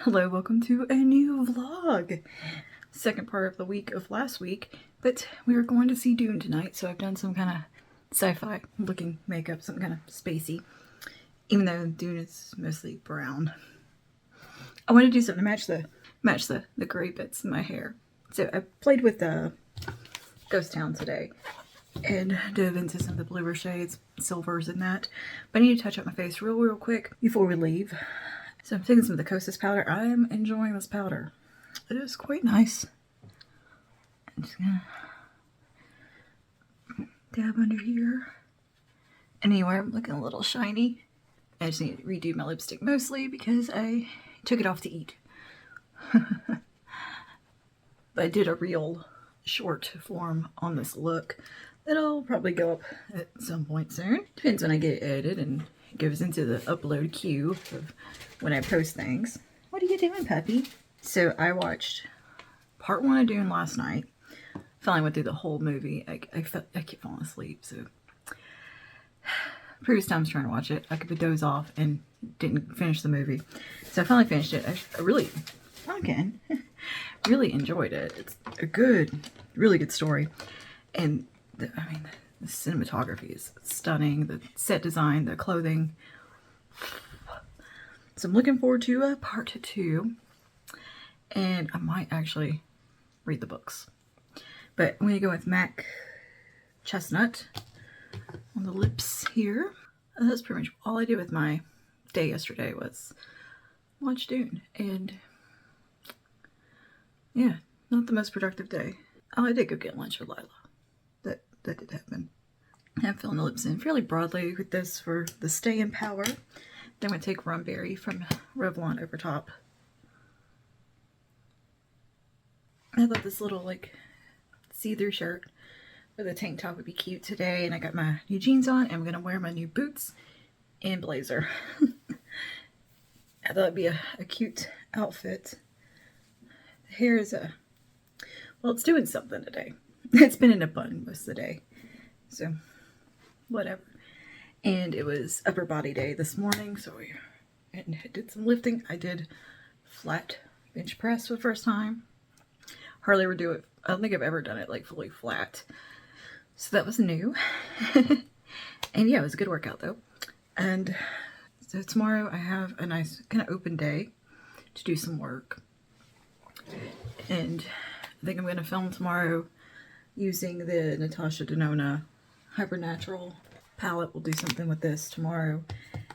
Hello, welcome to a new vlog. Second part of the week of last week, but we are going to see Dune tonight, so I've done some kind of sci-fi looking makeup, some kind of spacey, even though Dune is mostly brown. I want to do something to match the gray bits in my hair. So I played with the Ghost Town today and dove into some of the bluer shades, silvers and that, but I need to touch up my face real quick before we leave. So I'm taking some of the Kosas powder. I am enjoying this powder. It is quite nice. I'm just gonna dab under here. Anyway, I'm looking a little shiny. I just need to redo my lipstick mostly because I took it off to eat. But I did a real short form on this look that'll probably go up at some point soon. Depends when I get it edited and it goes into the upload queue of when I post things. What are you doing, puppy? So I watched part 1 of Dune last night. Finally went through the whole movie. I kept falling asleep, so previous times trying to watch it, I could doze off and didn't finish the movie. So I finally finished it. I really, again, really enjoyed it. It's a really good story. And the cinematography is stunning. The set design, the clothing. So I'm looking forward to part 2. And I might actually read the books. But I'm going to go with MAC Chestnut on the lips here. And that's pretty much all I did with my day yesterday was watch Dune. And yeah, not the most productive day. Oh, I did go get lunch with Lila. That did happen. I'm filling the lips in fairly broadly with this for the stay in power. Then I'm going to take Rumberry from Revlon over top. I thought this little like see-through shirt with a tank top would be cute today, and I got my new jeans on and I'm going to wear my new boots and blazer. I thought it'd be a cute outfit. The hair is well, it's doing something today. It's been in a bun most of the day, so whatever. And it was upper body day this morning, so we did some lifting. I did flat bench press for the first time. Hardly ever do it. I don't think I've ever done it like fully flat, so that was new. And yeah, it was a good workout though. And so tomorrow I have a nice kind of open day to do some work, and I think I'm going to film tomorrow using the Natasha Denona Hypernatural palette. We'll do something with this tomorrow.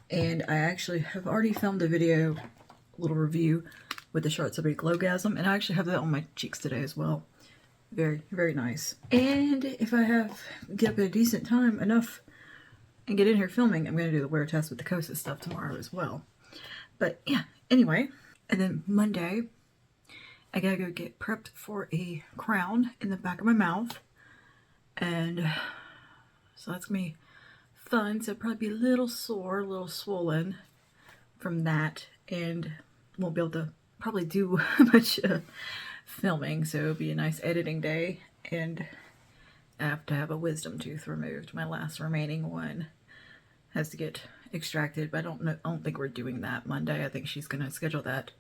And I actually have already filmed a video, a little review with the Short Subway Glowgasm, and I actually have that on my cheeks today as well. Very, very nice. And if I get up at a decent time enough and get in here filming, I'm going to do the wear test with the Kosas stuff tomorrow as well. But yeah, anyway. And then Monday, I gotta go get prepped for a crown in the back of my mouth. And so that's gonna be fun. So probably be a little sore, a little swollen from that. And won't be able to probably do much filming. So it'll be a nice editing day. And I have to have a wisdom tooth removed. My last remaining one has to get extracted. But I don't think we're doing that Monday. I think she's gonna schedule that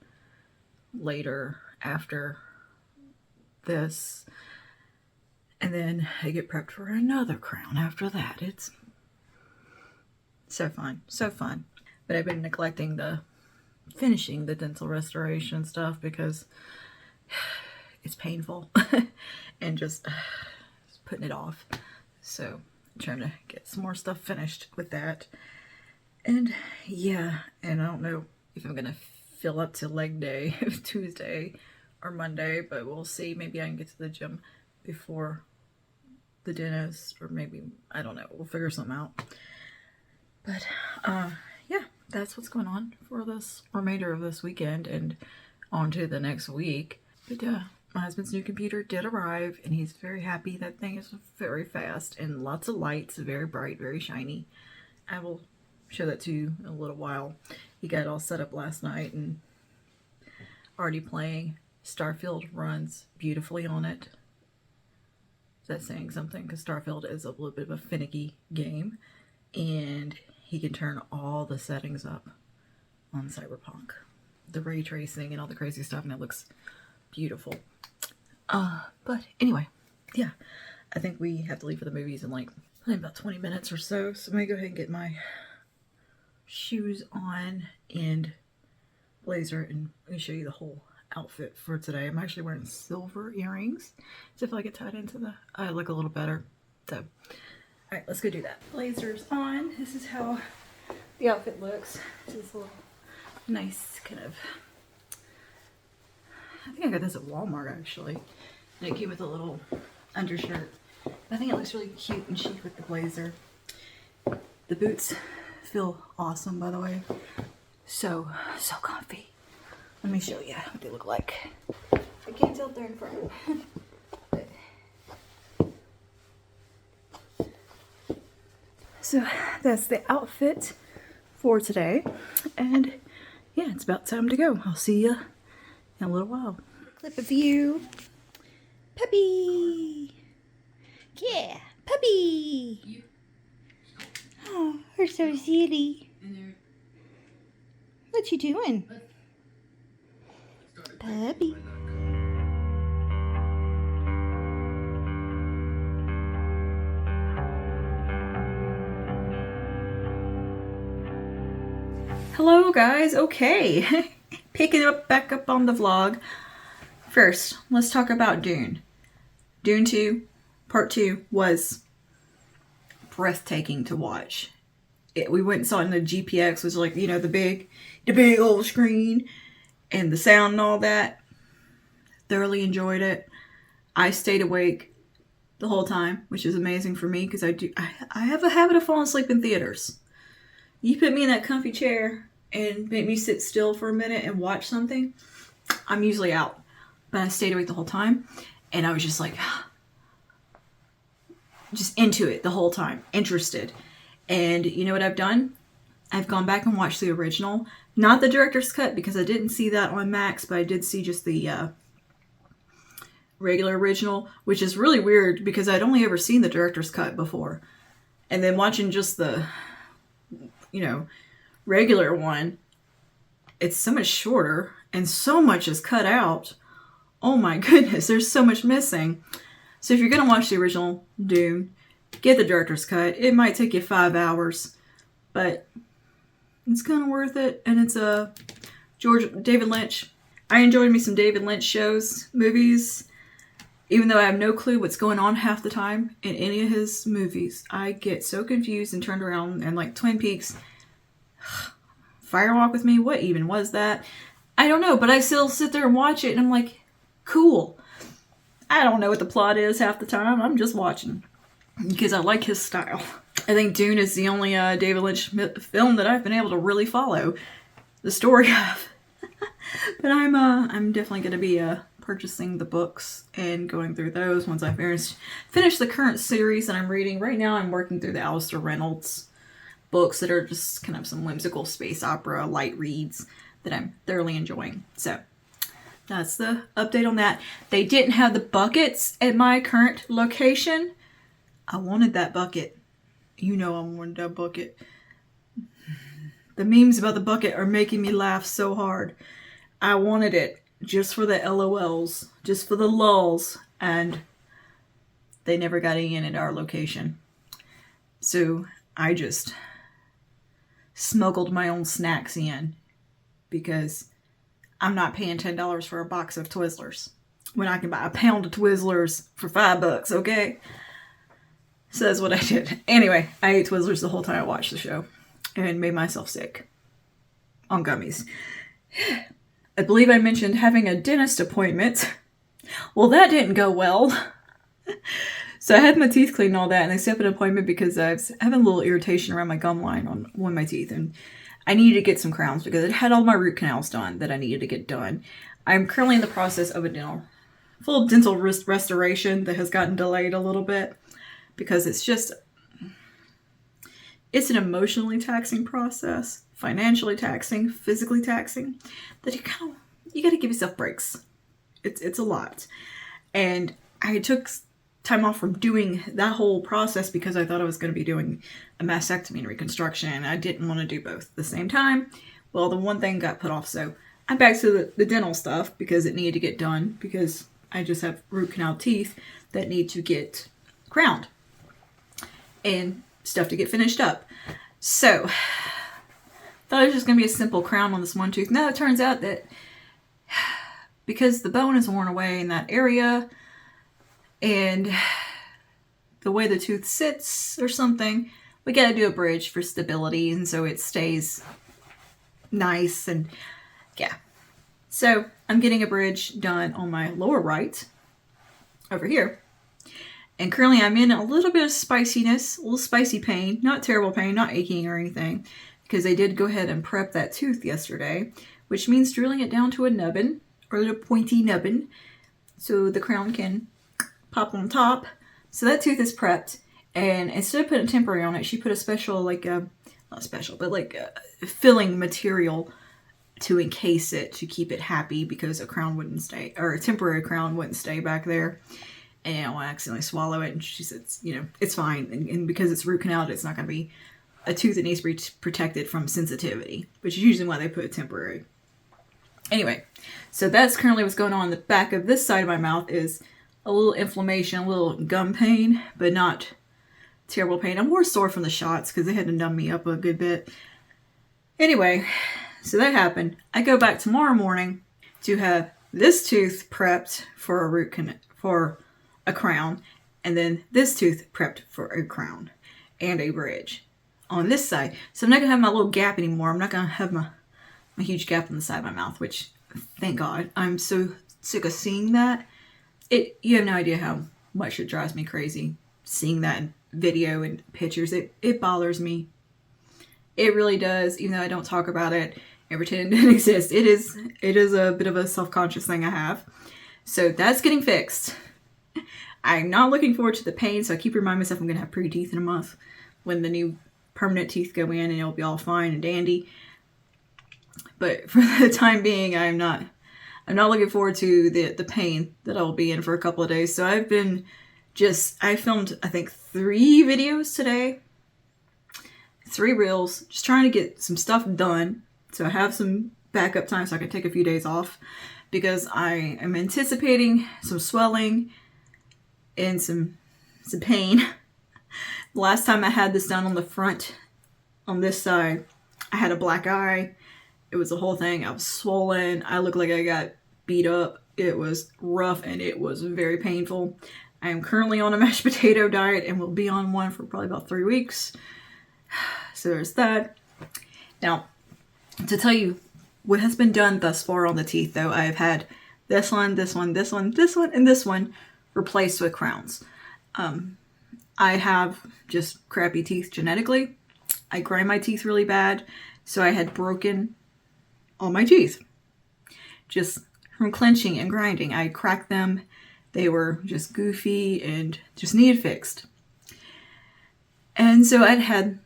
later after this, and then I get prepped for another crown after that. It's so fun, so fun. But I've been neglecting finishing the dental restoration stuff because it's painful and just putting it off. So I'm trying to get some more stuff finished with that. And yeah, and I don't know if I'm gonna fill up to leg day Tuesday or Monday, but we'll see. Maybe I can get to the gym before the dentist, or maybe, I don't know, we'll figure something out. But yeah, that's what's going on for this remainder of this weekend and on to the next week. But my husband's new computer did arrive, and he's very happy. That thing is very fast and lots of lights, very bright, very shiny. I will show that to you in a little while. He got it all set up last night and already playing. Starfield runs beautifully on it. Is that saying something? Because Starfield is a little bit of a finicky game, and he can turn all the settings up on Cyberpunk. the ray tracing and all the crazy stuff, and it looks beautiful. But anyway, yeah, I think we have to leave for the movies in like about 20 minutes or so. So I'm gonna go ahead and get my shoes on and blazer, and let me show you the whole outfit for today. I'm actually wearing silver earrings, so I feel like it tied into the, I look a little better. So, all right, let's go do that. Blazer's on. This is how the outfit looks. This little nice kind of, I think I got this at Walmart actually. And it came with a little undershirt. I think it looks really cute and chic with the blazer. The boots feel awesome, by the way. So comfy. Let me show you what they look like. I can't tell if they're in front. But. So that's the outfit for today. And yeah, it's about time to go. I'll see you in a little while. Clip of you. Puppy. Yeah, puppy. Oh, you're so silly. What you doing? Puppy. Hello guys, okay. Picking up back up on the vlog. First, let's talk about Dune. Dune 2, Part 2 was breathtaking to watch. We went and saw it in the GPX, which was like, you know, the big old screen and the sound and all that. Thoroughly enjoyed it. I stayed awake the whole time, which is amazing for me because I have a habit of falling asleep in theaters. You put me in that comfy chair and make me sit still for a minute and watch something, I'm usually out. But I stayed awake the whole time, and I was just like, just into it the whole time, interested. And you know what I've done? I've gone back and watched the original. Not the director's cut, because I didn't see that on Max, but I did see just the regular original, which is really weird because I'd only ever seen the director's cut before. And then watching just the, you know, regular one, it's so much shorter and so much is cut out. Oh my goodness, there's so much missing. So if you're going to watch the original Dune, get the director's cut. It might take you 5 hours, but it's kind of worth it. And it's David Lynch. I enjoyed me some David Lynch shows, movies, even though I have no clue what's going on half the time in any of his movies. I get so confused and turned around, and like Twin Peaks, Fire Walk with Me, what even was that? I don't know, but I still sit there and watch it and I'm like, cool. I don't know what the plot is half the time. I'm just watching because I like his style. I think Dune is the only David Lynch film that I've been able to really follow the story of. But I'm definitely going to be purchasing the books and going through those once I finish the current series that I'm reading. Right now I'm working through the Alistair Reynolds books that are just kind of some whimsical space opera light reads that I'm thoroughly enjoying. So that's the update on that. They didn't have the buckets at my current location. I wanted that bucket. You know I wanted that bucket. The memes about the bucket are making me laugh so hard. I wanted it just for the LOLs, just for the lulls, and they never got any in at our location. So I just smuggled my own snacks in because I'm not paying $10 for a box of Twizzlers when I can buy a pound of Twizzlers for $5, okay? So that's what I did. Anyway, I ate Twizzlers the whole time I watched the show and made myself sick on gummies. I believe I mentioned having a dentist appointment. Well, that didn't go well. So I had my teeth cleaned and all that, and I set up an appointment because I was having a little irritation around my gum line on one of my teeth, and I needed to get some crowns because it had all my root canals done that I needed to get done. I'm currently in the process of a full dental restoration that has gotten delayed a little bit because it's an emotionally taxing process, financially taxing, physically taxing, that you got to give yourself breaks. It's a lot. And I took time off from doing that whole process because I thought I was going to be doing a mastectomy and reconstruction. I didn't want to do both at the same time. Well, the one thing got put off, so I'm back to the dental stuff because it needed to get done because I just have root canal teeth that need to get crowned and stuff to get finished up. So, thought it was just going to be a simple crown on this one tooth. No, it turns out that because the bone is worn away in that area and the way the tooth sits or something, we got to do a bridge for stability and so it stays nice and yeah. So I'm getting a bridge done on my lower right over here. And currently I'm in a little bit of spiciness, a little spicy pain, not terrible pain, not aching or anything, because they did go ahead and prep that tooth yesterday, which means drilling it down to a nubbin or a little pointy nubbin so the crown can pop on top. So that tooth is prepped, and instead of putting temporary on it, she put a special, like a, not special, but like a filling material to encase it to keep it happy because a crown wouldn't stay, or a temporary crown wouldn't stay back there. And I'll accidentally swallow it, and she says, you know, it's fine. And because it's root canal, it's not going to be a tooth that needs to be protected from sensitivity, which is usually why they put it temporary. Anyway, so that's currently what's going on. The back of this side of my mouth is a little inflammation, a little gum pain, but not terrible pain. I'm more sore from the shots because they had to numb me up a good bit. Anyway, so that happened. I go back tomorrow morning to have this tooth prepped for a root canal, for a crown, and then this tooth prepped for a crown and a bridge on this side. So I'm not gonna have my little gap anymore. I'm not gonna have my huge gap on the side of my mouth, which thank God. I'm so sick of seeing that. You have no idea how much it drives me crazy seeing that in video and pictures. It bothers me. It really does, even though I don't talk about it and pretend it didn't exist. It is a bit of a self-conscious thing I have. So that's getting fixed. I'm not looking forward to the pain, so I keep reminding myself I'm going to have pretty teeth in a month when the new permanent teeth go in and it'll be all fine and dandy. But for the time being, I'm not looking forward to the pain that I'll be in for a couple of days. So I filmed, I think, 3 videos today. 3 reels, just trying to get some stuff done. So I have some backup time so I can take a few days off because I am anticipating some swelling and some pain. The last time I had this done on the front, on this side, I had a black eye. It was the whole thing. I was swollen. I looked like I got beat up. It was rough and it was very painful. I am currently on a mashed potato diet and will be on one for probably about 3 weeks. So there's that. Now, to tell you what has been done thus far on the teeth, though, I've had this one, this one, this one, this one, and this one replaced with crowns. I have just crappy teeth genetically. I grind my teeth really bad, so I had broken all my teeth. Just from clenching and grinding. I cracked them. They were just goofy and just needed fixed. And so I'd had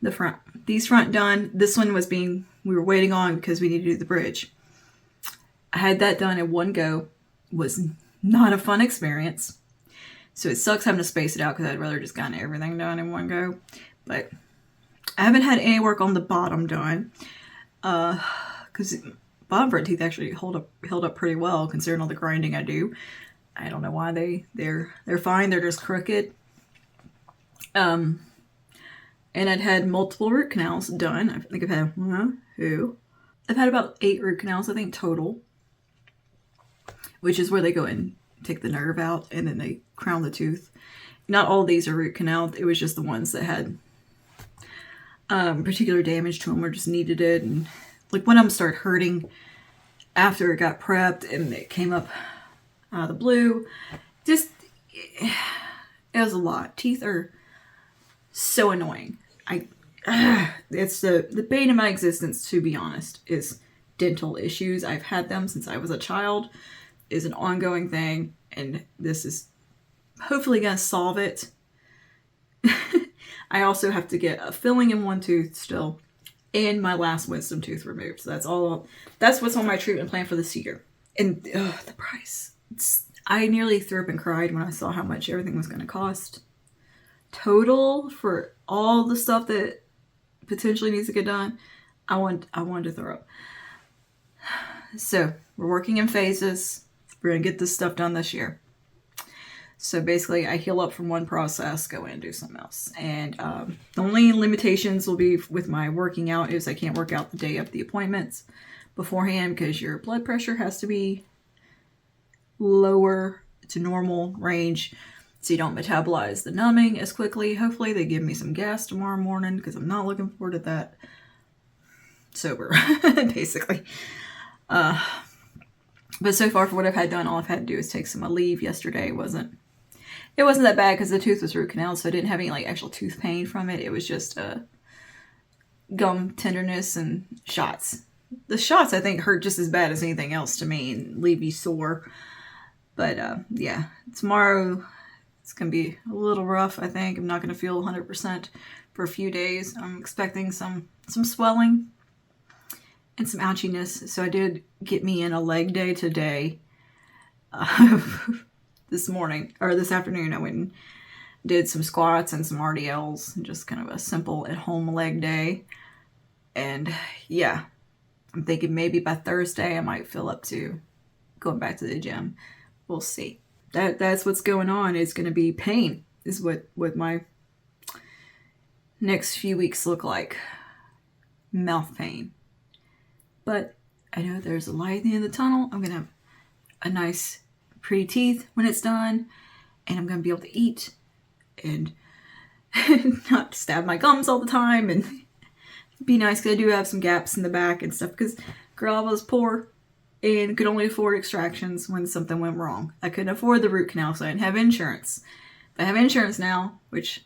these front done. This one we were waiting on because we needed to do the bridge. I had that done in one go. It was not a fun experience. So it sucks having to space it out because I'd rather just gotten everything done in one go. But I haven't had any work on the bottom done. Because bottom front teeth actually held up pretty well considering all the grinding I do. I don't know why they're fine. They're just crooked. And I'd had multiple root canals done. I think I've had I've had about 8 root canals, I think, total. Which is where they go and take the nerve out and then they crown the tooth. Not all of these are root canal. It was just the ones that had particular damage to them or just needed it. And like one of them started hurting after it got prepped and it came up out of the blue. Just, it was a lot. Teeth are so annoying. It's the bane of my existence, to be honest, is dental issues. I've had them since I was a child. Is an ongoing thing, and this is hopefully going to solve it. I also have to get a filling in one tooth still, and my last wisdom tooth removed. So that's what's on my treatment plan for this year. And the price. I nearly threw up and cried when I saw how much everything was going to cost. Total for all the stuff that potentially needs to get done, I wanted to throw up. So we're working in phases. We're going to get this stuff done this year. So basically, I heal up from one process, go in and do something else. And the only limitations will be with my working out is I can't work out the day of the appointments beforehand because your blood pressure has to be lower to normal range so you don't metabolize the numbing as quickly. Hopefully they give me some gas tomorrow morning because I'm not looking forward to that. Sober, basically. But so far for what I've had done, all I've had to do is take some Aleve yesterday. It wasn't that bad because the tooth was root canal, so I didn't have any like actual tooth pain from it. It was just gum tenderness and shots. The shots I think hurt just as bad as anything else to me and leave you sore. But yeah, tomorrow it's going to be a little rough, I think. I'm not going to feel 100% for a few days. I'm expecting some swelling and some ouchiness. So I did get me in a leg day today. This morning, or this afternoon, I went and did some squats and some RDLs. Just kind of a simple at-home leg day. And yeah, I'm thinking maybe by Thursday I might feel up to going back to the gym. We'll see. That's what's going on. It's going to be pain is what my next few weeks look like. Mouth pain. But I know there's a light at the end of the tunnel. I'm going to have a nice, pretty teeth when it's done. And I'm going to be able to eat and not stab my gums all the time. And be nice because I do have some gaps in the back and stuff. Because girl, I was poor and could only afford extractions when something went wrong. I couldn't afford the root canal, so I didn't have insurance. But I have insurance now, which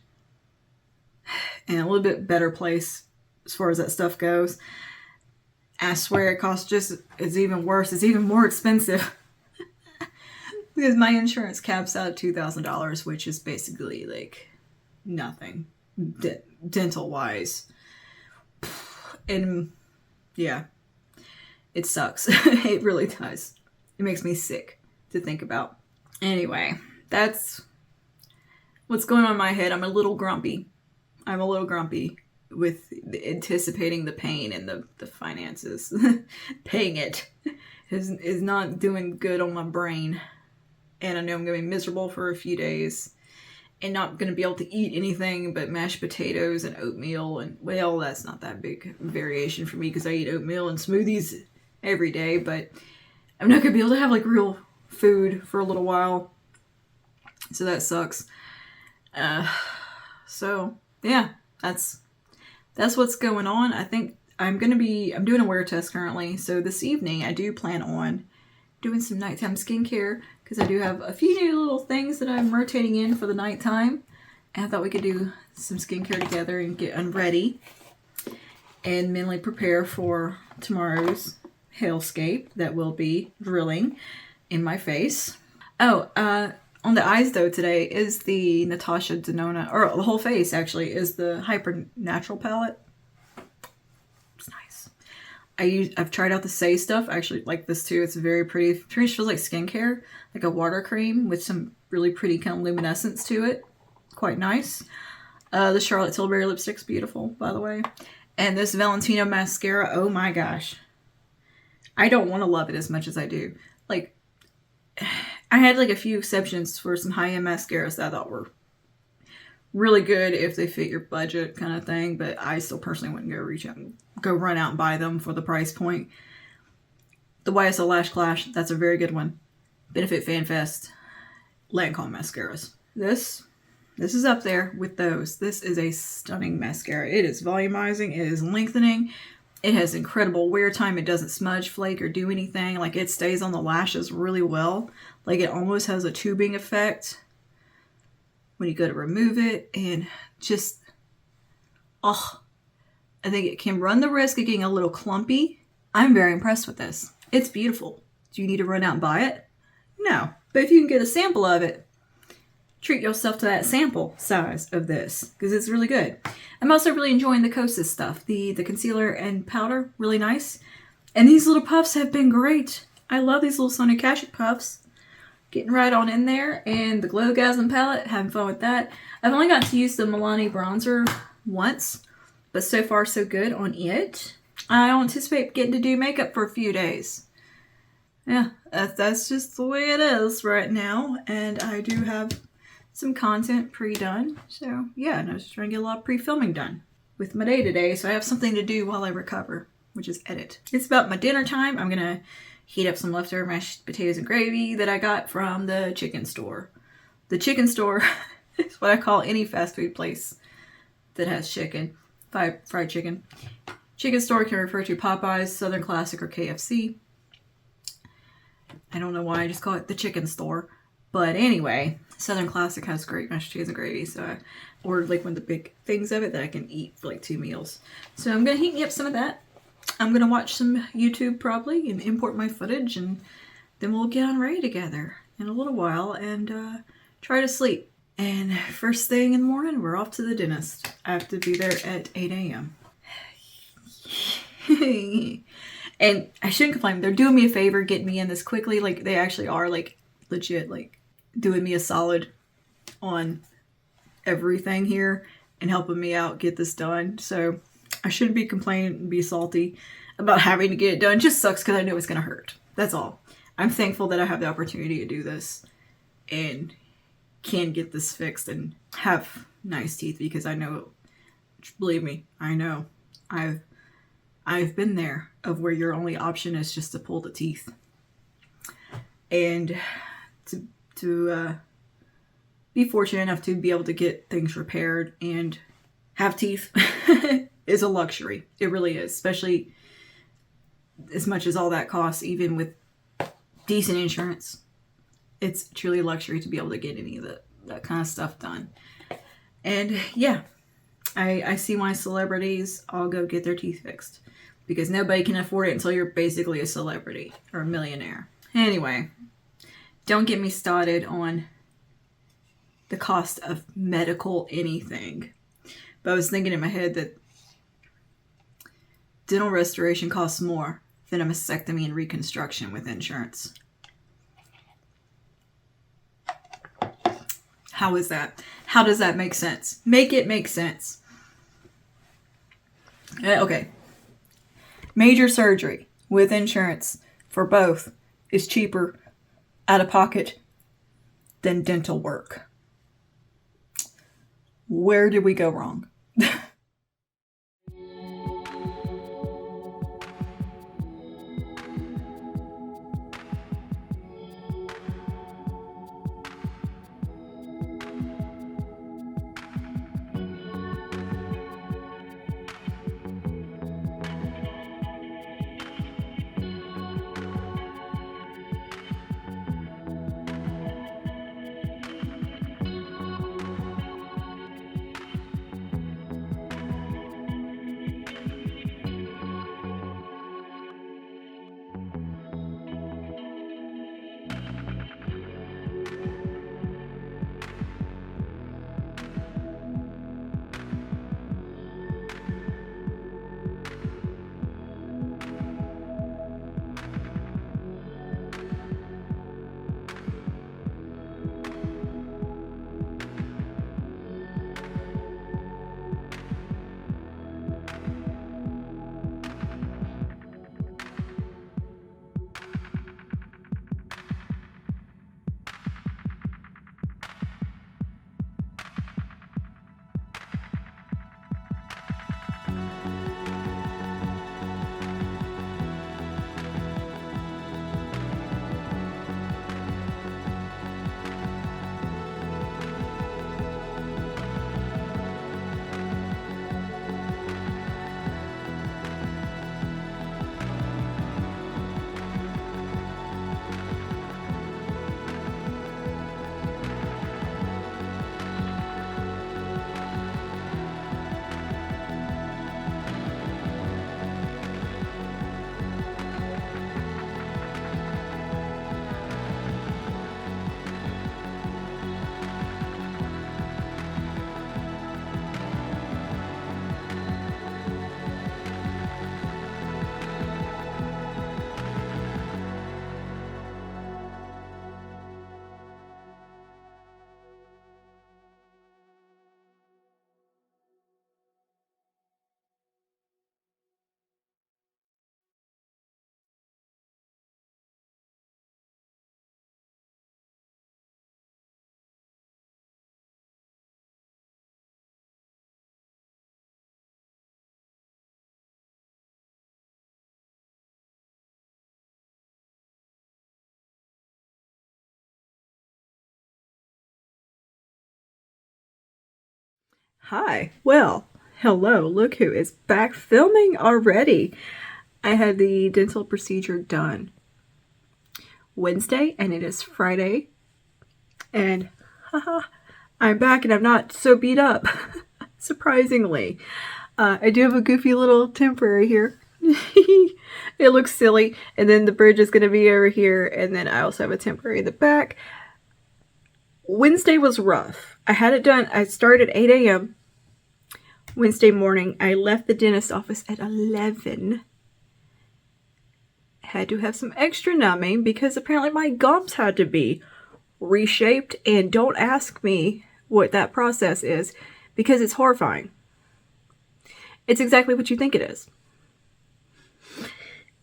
in a little bit better place as far as that stuff goes. I swear it costs it's even worse. It's even more expensive. Because my insurance caps out at $2,000, which is basically like nothing dental wise. And yeah, it sucks. It really does. It makes me sick to think about. Anyway, that's what's going on in my head. I'm a little grumpy with anticipating the pain and the finances. Paying it is not doing good on my brain. And I know I'm going to be miserable for a few days and not going to be able to eat anything but mashed potatoes and oatmeal. And, well, that's not that big variation for me because I eat oatmeal and smoothies every day. But I'm not going to be able to have, like, real food for a little while. So that sucks. So, yeah, that's what's going on. I think I'm doing a wear test currently. So this evening I do plan on doing some nighttime skincare because I do have a few new little things that I'm rotating in for the nighttime. And I thought we could do some skincare together and get unready and mentally prepare for tomorrow's hellscape that will be drilling in my face. Oh, on the eyes though today is the Natasha Denona, or the whole face actually, is the Hyper Natural palette. It's nice. I've tried out the Say stuff. I actually like this too. It's very pretty. It pretty much feels like skincare, like a water cream with some really pretty kind of luminescence to it. Quite nice. The Charlotte Tilbury lipstick's beautiful, by the way. And this Valentino mascara, oh my gosh. I don't want to love it as much as I do. Like, I had like a few exceptions for some high-end mascaras that I thought were really good if they fit your budget kind of thing, but I still personally wouldn't go run out and buy them for the price point. The YSL Lash Clash, that's a very good one. Benefit Fan Fest, Lancome mascaras. This is up there with those. This is a stunning mascara. It is volumizing, it is lengthening, it has incredible wear time, it doesn't smudge, flake, or do anything. Like, it stays on the lashes really well. Like, it almost has a tubing effect when you go to remove it, and just, I think it can run the risk of getting a little clumpy. I'm very impressed with this. It's beautiful. Do you need to run out and buy it? No. But if you can get a sample of it, treat yourself to that sample size of this, because it's really good. I'm also really enjoying the Kosas stuff. The concealer and powder, really nice. And these little puffs have been great. I love these little Sonia Kashuk puffs. Getting right on in there. And the Glowgasm palette, having fun with that. I've only got to use the Milani bronzer once, but so far so good on it. I don't anticipate getting to do makeup for a few days. Yeah, that's just the way it is right now. And I do have some content pre-done. So yeah, and I was just trying to get a lot of pre-filming done with my day today. So I have something to do while I recover, which is edit. It's about my dinner time. I'm gonna heat up some leftover mashed potatoes and gravy that I got from the chicken store. The chicken store is what I call any fast food place that has chicken, fried chicken. Chicken store can refer to Popeyes, Southern Classic, or KFC. I don't know why I just call it the chicken store. But anyway, Southern Classic has great mashed potatoes and gravy, so I ordered like one of the big things of it that I can eat for like 2 meals. So I'm gonna heat me up some of that. I'm gonna watch some YouTube probably and import my footage, and then we'll get on ready together in a little while and try to sleep. And first thing in the morning, we're off to the dentist. I have to be there at 8 a.m. And I shouldn't complain. They're doing me a favor, getting me in this quickly. Like, they actually are, like, legit, like, doing me a solid on everything here and helping me out get this done. So I shouldn't be complaining and be salty about having to get it done. It just sucks because I know it's going to hurt. That's all. I'm thankful that I have the opportunity to do this and can get this fixed and have nice teeth, because I know, believe me, I know. I've been there, of where your only option is just to pull the teeth. And to be fortunate enough to be able to get things repaired and have teeth is a luxury. It really is, especially as much as all that costs, even with decent insurance. It's truly a luxury to be able to get any of that kind of stuff done. And yeah, I see why celebrities all go get their teeth fixed, because nobody can afford it until you're basically a celebrity or a millionaire. Anyway, don't get me started on the cost of medical anything. But I was thinking in my head that dental restoration costs more than a mastectomy and reconstruction with insurance. How is that? How does that make sense? Make it make sense. Okay. Major surgery with insurance for both is cheaper out of pocket than dental work. Where did we go wrong? Hi. Well, hello. Look who is back filming already. I had the dental procedure done Wednesday and it is Friday. And haha, I'm back and I'm not so beat up. Surprisingly. I do have a goofy little temporary here. It looks silly. And then the bridge is going to be over here. And then I also have a temporary in the back. Wednesday was rough. I had it done. I started at 8 a.m. Wednesday morning. I left the dentist office at 11. Had to have some extra numbing because apparently my gums had to be reshaped. And don't ask me what that process is because it's horrifying. It's exactly what you think it is.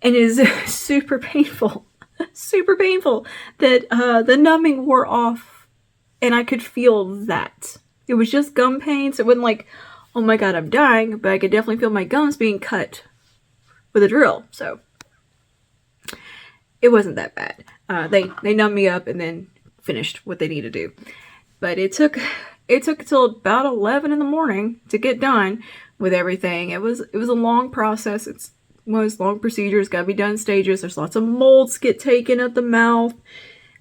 And it is super painful. Super painful that the numbing wore off and I could feel that. It was just gum pain, so it wasn't like, oh my god, I'm dying, but I could definitely feel my gums being cut with a drill, so it wasn't that bad. They numbed me up and then finished what they needed to do. But it took until about 11 in the morning to get done with everything. It was a long process. It's one of those long procedures, gotta be done in stages. There's lots of molds get taken at the mouth.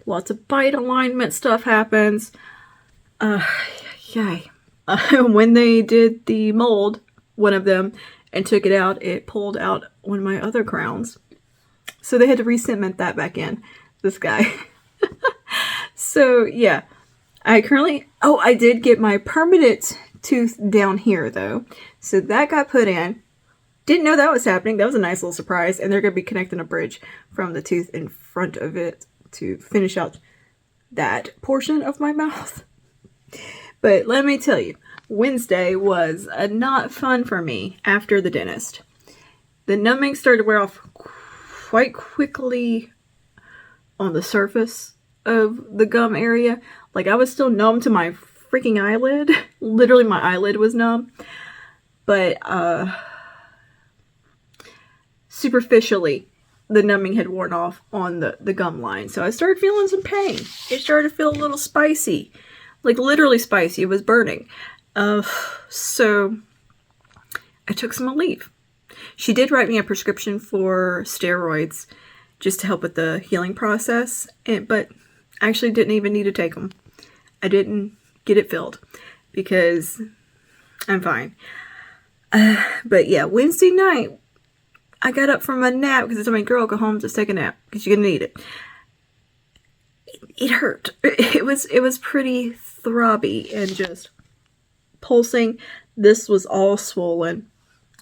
Lots of bite alignment stuff happens. Yay. When they did the mold, one of them, and took it out, it pulled out one of my other crowns. So they had to re-cement that back in. This guy. So, yeah. I did get my permanent tooth down here, though. So that got put in. Didn't know that was happening. That was a nice little surprise. And they're going to be connecting a bridge from the tooth in front of it to finish out that portion of my mouth. But let me tell you, Wednesday was not fun for me after the dentist. The numbing started to wear off quite quickly on the surface of the gum area. Like, I was still numb to my freaking eyelid. Literally, my eyelid was numb. But, superficially, the numbing had worn off on the gum line. So I started feeling some pain. It started to feel a little spicy. Like, literally spicy. It was burning. So I took some Aleve. She did write me a prescription for steroids just to help with the healing process. But I actually didn't even need to take them. I didn't get it filled because I'm fine. But yeah, Wednesday night, I got up from a nap because I told my girl, go home, just take a nap because you're going to need it. It hurt. It was pretty throbby and just pulsing. This was all swollen.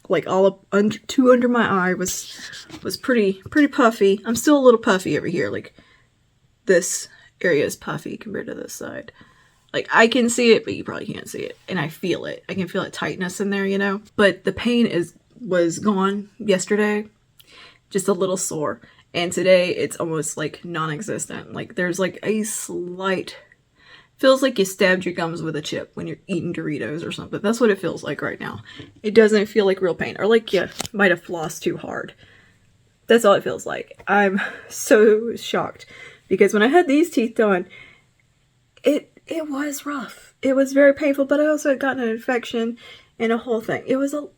Like all up under my eye was pretty puffy. I'm still a little puffy over here. Like this area is puffy compared to this side. Like I can see it, but you probably can't see it. And I feel it. I can feel that tightness in there, you know? But the pain was gone yesterday. Just a little sore. And today it's almost like non-existent. Like there's like a slight, feels like you stabbed your gums with a chip when you're eating Doritos or something. That's what it feels like right now. It doesn't feel like real pain. Or like you might have flossed too hard. That's all it feels like. I'm so shocked. Because when I had these teeth done, it was rough. It was very painful, but I also had gotten an infection and a whole thing. It was a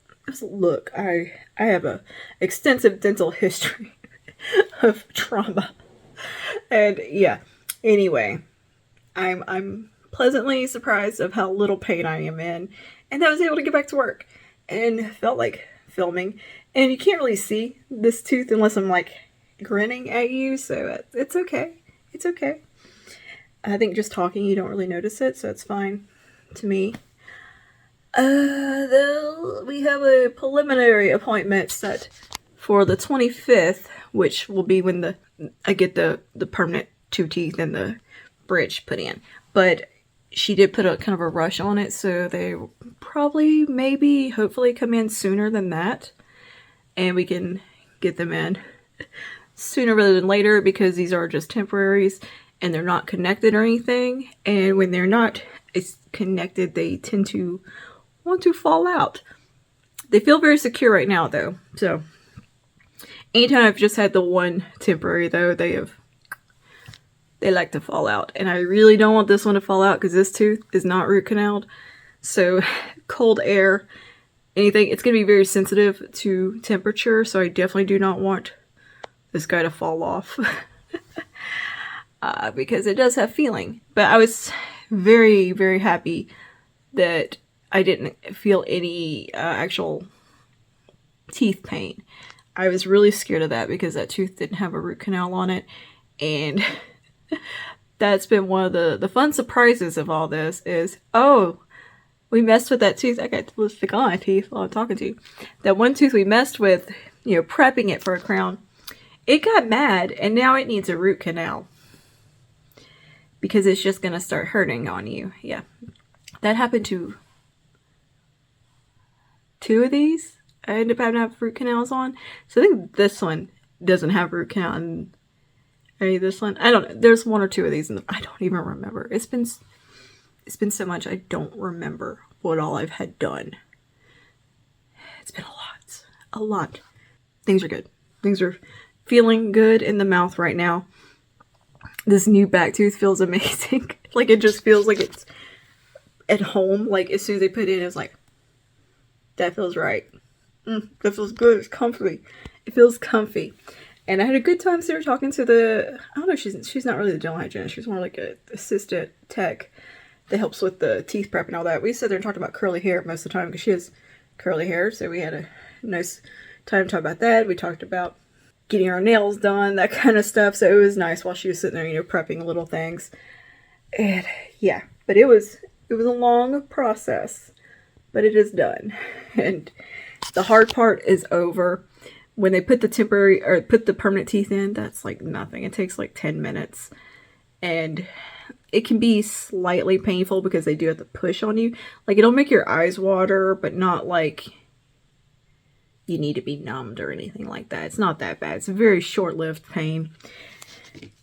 look, I have a extensive dental history of trauma. And yeah, anyway, I'm pleasantly surprised of how little pain I am in, and I was able to get back to work and felt like filming. And you can't really see this tooth unless I'm like grinning at you, so it's okay. It's okay. I think just talking you don't really notice it, so it's fine to me. We have a preliminary appointment set for the 25th, which will be when I get the permanent 2 teeth and the bridge put in. But she did put a kind of a rush on it, so they will probably, maybe, hopefully come in sooner than that. And we can get them in sooner rather than later because these are just temporaries and they're not connected or anything. And when they're not connected, they tend to want to fall out. They feel very secure right now though. So anytime I've just had the one temporary though, they like to fall out. And I really don't want this one to fall out because this tooth is not root canaled. So cold air, anything, it's going to be very sensitive to temperature. So I definitely do not want this guy to fall off. Because it does have feeling. But I was very, very happy that I didn't feel any actual teeth pain. I was really scared of that because that tooth didn't have a root canal on it. And that's been one of the fun surprises of all this is, oh, we messed with that tooth. I got lipstick on my teeth while I'm talking to you. That one tooth we messed with, you know, prepping it for a crown, it got mad and now it needs a root canal. Because it's just going to start hurting on you. Yeah. That happened to 2 of these. I ended up having to have root canals on. So I think this one doesn't have root canal. And maybe this one. I don't know. There's 1 or 2 of these. I don't even remember. It's been so much. I don't remember what all I've had done. It's been a lot. A lot. Things are good. Things are feeling good in the mouth right now. This new back tooth feels amazing. Like, it just feels like it's at home. Like, as soon as they put it in, it's like, that feels right. That feels good. It's comfy. It feels comfy. And I had a good time sitting talking to the, I don't know, she's not really the dental hygienist. She's more like an assistant tech that helps with the teeth prep and all that. We sat there and talked about curly hair most of the time because she has curly hair. So we had a nice time to talk about that. We talked about getting our nails done, that kind of stuff. So it was nice while she was sitting there, you know, prepping little things. And yeah, but it was a long process, but it is done. And the hard part is over. When they put the temporary or put the permanent teeth in, that's like nothing. It takes like 10 minutes. And it can be slightly painful because they do have to push on you. Like, it'll make your eyes water, but not like you need to be numbed or anything like that. It's not that bad. It's a very short-lived pain.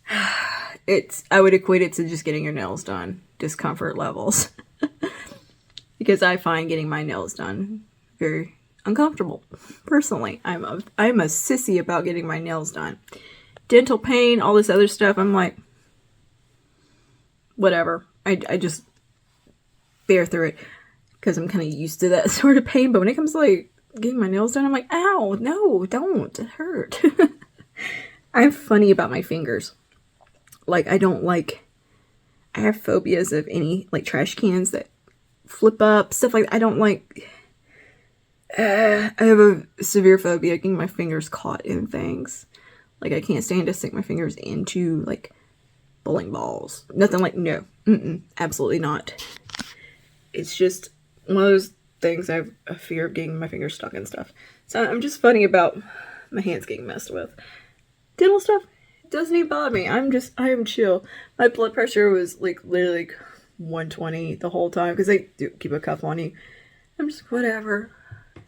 I would equate it to just getting your nails done. Discomfort levels. Because I find getting my nails done very uncomfortable. Personally, I'm a sissy about getting my nails done. Dental pain, all this other stuff, I'm like, whatever. I just bear through it because I'm kind of used to that sort of pain. But when it comes to like getting my nails done, I'm like, ow, no, don't, it hurt. I'm funny about my fingers. Like, I have phobias of any, like, trash cans that flip up, stuff like that. I don't like, I have a severe phobia of getting my fingers caught in things. Like, I can't stand to stick my fingers into, like, bowling balls. Nothing like, no, absolutely not. It's just one of those things I have a fear of getting my fingers stuck in stuff. So I'm just funny about my hands getting messed with. Dental stuff doesn't even bother me. I am chill. My blood pressure was like literally like 120 the whole time because they do keep a cuff on you. I'm just whatever.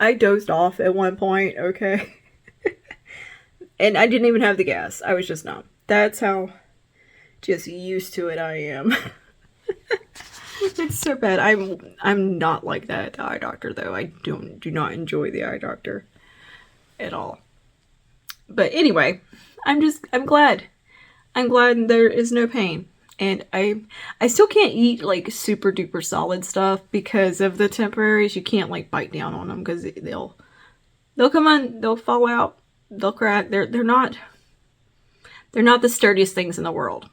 I dozed off at one point, okay? And I didn't even have the gas. I was just numb. That's how just used to it I am. It's so bad. I'm not like that at the eye doctor though. I do not enjoy the eye doctor at all. But anyway, I'm glad. I'm glad there is no pain. And I still can't eat like super duper solid stuff because of the temporaries. You can't like bite down on them because they'll come on, they'll fall out, they'll crack. They're not the sturdiest things in the world.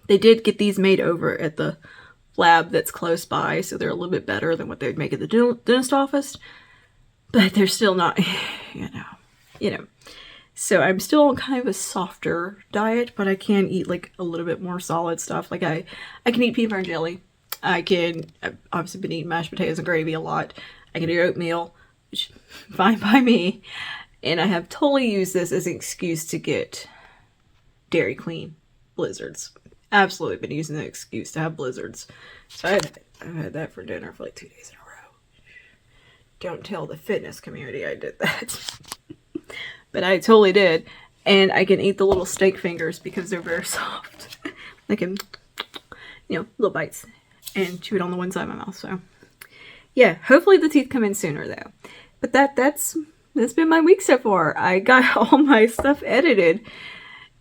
They did get these made over at the lab that's close by, so they're a little bit better than what they would make at the dentist office. But they're still not, you know. So I'm still on kind of a softer diet, but I can eat like a little bit more solid stuff. Like I can eat peanut butter and jelly. I've obviously been eating mashed potatoes and gravy a lot. I can eat oatmeal, which is fine by me. And I have totally used this as an excuse to get Dairy Queen blizzards. Absolutely been using the excuse to have blizzards. So I've had that for dinner for like 2 days in a row. Don't tell the fitness community I did that. But I totally did. And I can eat the little steak fingers because they're very soft. I can, little bites and chew it on the one side of my mouth. So yeah, hopefully the teeth come in sooner though. But that's been my week so far. I got all my stuff edited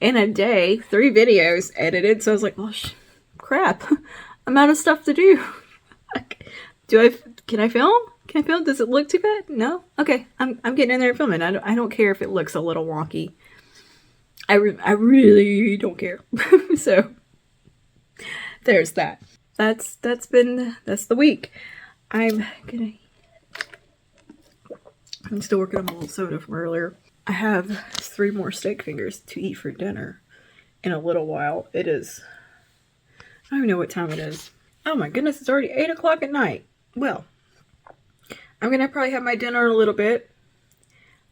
in a day, 3 videos edited. So I was like, well, crap, I'm out of stuff to do. Like, Can I film? Can I film? Does it look too bad? No? Okay, I'm getting in there and filming. I don't care if it looks a little wonky. I really don't care. So there's that. That's the week. I'm still working on my little soda from earlier. I have 3 more steak fingers to eat for dinner in a little while. It is, I don't even know what time it is. Oh my goodness, it's already 8 o'clock at night. Well, I'm gonna probably have my dinner in a little bit.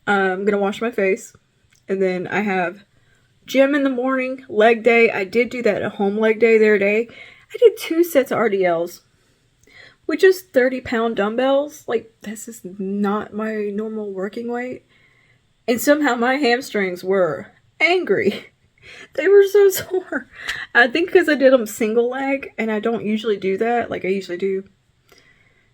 I'm gonna wash my face. And then I have gym in the morning, leg day. I did do that at home leg day the other day. I did 2 sets of RDLs with just 30-pound dumbbells. Like, this is not my normal working weight. And somehow my hamstrings were angry. They were so sore. I think because I did them single leg, and I don't usually do that. Like, I usually do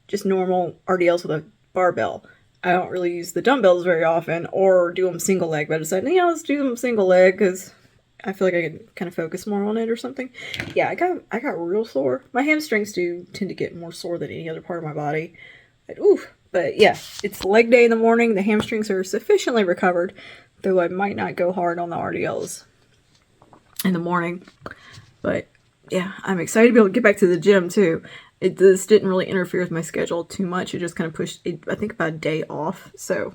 just normal RDLs with a barbell. I don't really use the dumbbells very often, or do them single leg, but I decided, yeah, let's do them single leg, because I feel like I can kind of focus more on it or something. Yeah, I got real sore. My hamstrings do tend to get more sore than any other part of my body. But yeah, it's leg day in the morning. The hamstrings are sufficiently recovered, though I might not go hard on the RDLs in the morning. But yeah, I'm excited to be able to get back to the gym too. This didn't really interfere with my schedule too much. It just kind of pushed it, I think, about a day off. So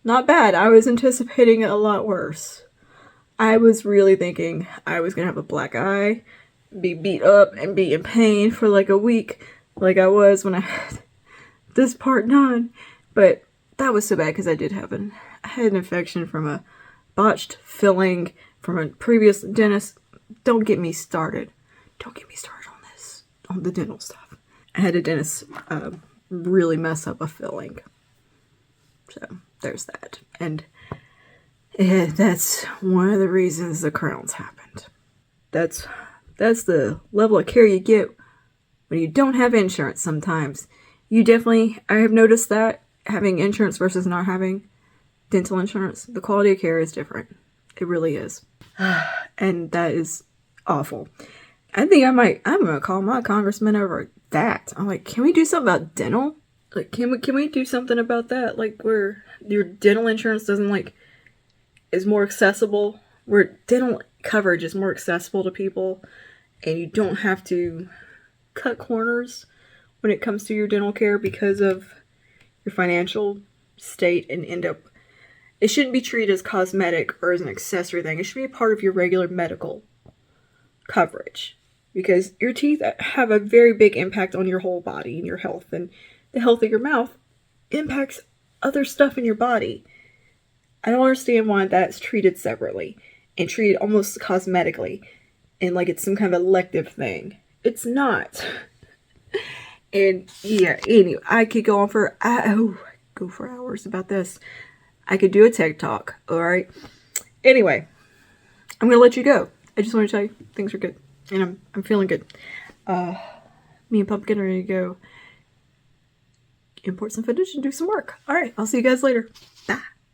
not bad. I was anticipating it a lot worse. I was really thinking I was going to have a black eye, be beat up, and be in pain for like a week, like I was when I had this part done. But that was so bad because I had an infection from a botched filling from a previous dentist. Don't get me started. Don't get me started on this, on the dental stuff. I had a dentist really mess up a filling. So there's that. And that's one of the reasons the crowns happened. That's the level of care you get when you don't have insurance sometimes. I have noticed that having insurance versus not having dental insurance, the quality of care is different. It really is. And that is awful. I think I'm going to call my congressman over that. I'm like, can we do something about dental? Like, can we do something about that? Like, where your dental insurance is more accessible, where dental coverage is more accessible to people, and you don't have to cut corners when it comes to your dental care because of your financial state, and it shouldn't be treated as cosmetic or as an accessory thing. It should be a part of your regular medical coverage, because your teeth have a very big impact on your whole body and your health, and the health of your mouth impacts other stuff in your body. I don't understand why that's treated separately and treated almost cosmetically and like it's some kind of elective thing. It's not. And yeah, anyway, I could go on for hours about this. I could do a TikTok, alright? Anyway, I'm going to let you go. I just want to tell you things are good. And I'm feeling good. Me and Pumpkin are ready to go import some footage and do some work. Alright, I'll see you guys later.